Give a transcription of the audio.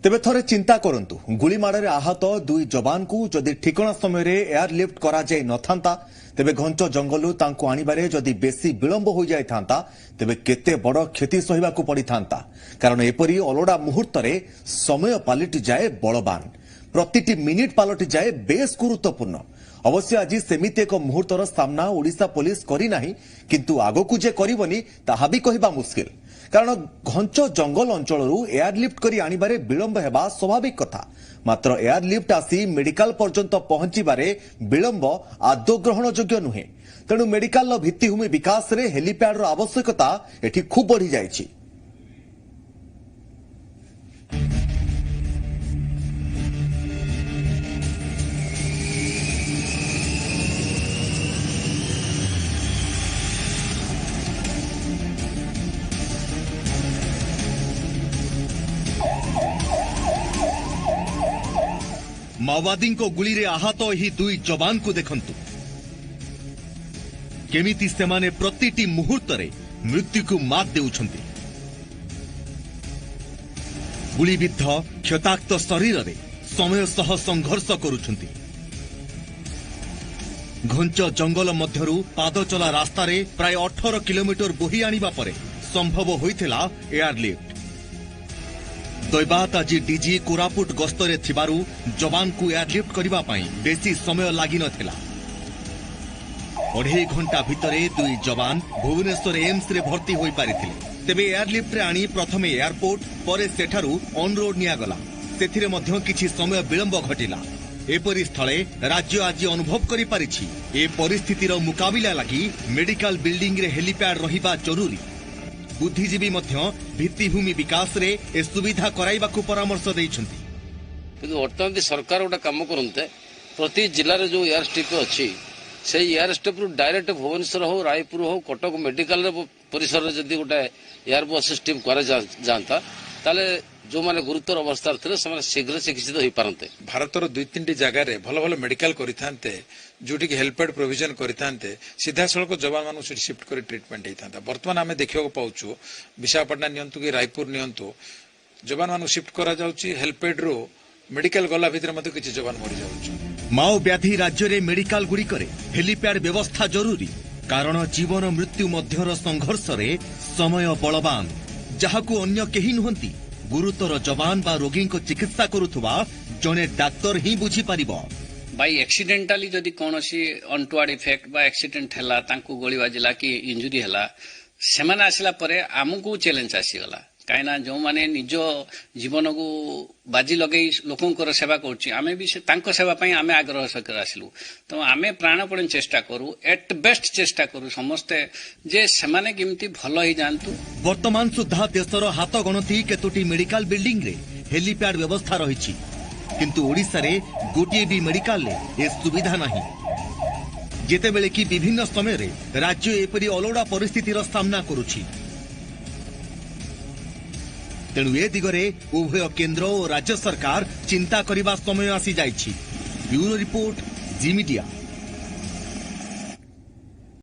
तेबे थरे चिंता करंतु गुलीमाड़े आहत दुई जवान को जदि ठिकणा समय एयरलिफ्ट करा जाय नथांता तेबे घंच जंगलू तांको आनिबारे जदि बेसी विलंब हो जाय थांता तेबे केते बड़ क्षति सहिबाकू पड़ी थांता कारण एपरी अलोड़ा मुहूर्त रे समय पालटि जाए बलवान प्रतिटी मिनिट पालटि जाए बेस गुरुत्वपूर्ण अवश्य आज सेमिति एक मुहूर्तर सामना ओडिशा पुलिस करी नाही किंतु आगकू जे करिवनी ताहा भी कहिबा मुश्किल कारण घंच जंगल अंचल एयरलिफ्ट करी आनिबारे विलंब हेबा स्वाभाविक कथा मात्र एयरलिफ्ट आसी मेडिकल पर्यंत पहुंचीबारे विलंब आदौ ग्रहण योग्य नुहे तेणु मेडिकल भित्तिभूमि विकास रे हेलीपैड आवश्यकता एठी खूब बढ़ी जाइछि। माओवादी गुली रे आहत ही दुई जवान को देखंतु केमिति सेमाने प्रतिटी मुहूर्त रे मृत्यु को मात देउछंती गुलीबिद्ध क्षताक्त शरीर रे समय सह संघर्ष करुछंती घंच जंगल मध्यरु पाद चला रास्ता रे प्राय 18 किलोमीटर बोही आनिबा परे संभव होइथिला एयरलिफ्ट दैबात आज डीजी कोरापुट गस्तरे थिबारु जवान को एयरलिफ्ट करिबा पई बेसी समय लागि नथिला 2.5 घंटा भितरे दुई जवान भुवनेश्वर एम्स रे भर्ती होई पारिथिले तेबे एयरलिफ्ट रे आनी प्रथमे एयरपोर्ट परे सेठारु ऑन रोड निया गला सेथिरे मध्य किछि समय विलंब घटिला एपरि स्थले राज्य आज अनुभव करि पारिछि ए परिस्थितिर मुकाबिला लागि मेडिकल बिल्डिंग रे हेलीपैड रहिबा जरूरी बुद्धिजीवी भित्तिभूमि विकास रे ए सुविधा कराइबाकू परामर्श दैछंती किंतु वर्तमान सरकार गोटे कम करते प्रति जिले में जो एयर स्ट्रिप अच्छी से एयर स्ट्रिप डायरेक्ट भुवनेश्वर हो रायपुर हो कटक मेडिकल परिसर जदि गोटे एयर बस स्ट्रिप कर जाता ताले जो माने गुरुतर अवस्था थे शीघ्र चिकित्सित हो पारते भारतर 2-3 जगार भल भल मेडिकल करते जोटि हेल्पएड प्रोविजन करते सीधा सड़क जवान मान शिफ्ट कर ट्रिटमेंट होता बर्तमान आम देखा पाचु विशाखापट्टनम नियंतु कि रायपुर नियंतु जवान मान शिफ्ट करा जाउची हेल्पएड रो मेडिकल गला भितर मते किछि जवान मरि जाउची। माओ व्याधि राज्य रे मेडिकल गुडी करे हेलीपैड व्यवस्था जरूरी कारण जीवन मृत्यु मध्यर संघर्ष रे समय बलवान जहाकू अन्य केही नुहंती गुरुतर जवान बा रोगी को चिकित्सा करुथुवा जने डाक्टर ही बुझी पारिबो बाई एक्सीडेंटली जदि कोनोसी अनटुआर्ड इफेक्ट बा एक्सीडेंट हला तांकू गोली बाजिला कि इंजुरी हला सेमाने आसिला परे आमुकू चैलेंज आसीगला काइना जो माने निज जीवन को बाजी लगे लोकंकर सेवा करछि आमे भी से तांको सेवा पई आमे आग्रह सकर आसिलु तो आमे प्राणपण चेष्टा करू एट बेस्ट चेष्टा करू समस्ते जे सेमाने केमती भलो ही जानतु। वर्तमान सुधा देशर हाथ गणती केतोटी मेडिकल बिल्डिंग रे हेलीपैड व्यवस्था रहिछि किंतु ओडिसा रे गोटिए भी मेडिकल रे ए सुविधा नाही जेते बेले कि विभिन्न समय रे राज्य एपरि अलोड़ा परिस्थितिर सामना करूछि तेणु ए दिगरे उभय केंद्र और राज्य सरकार चिंता करिबा समय आसी जाइछि। ब्यूरो रिपोर्ट जी मीडिया।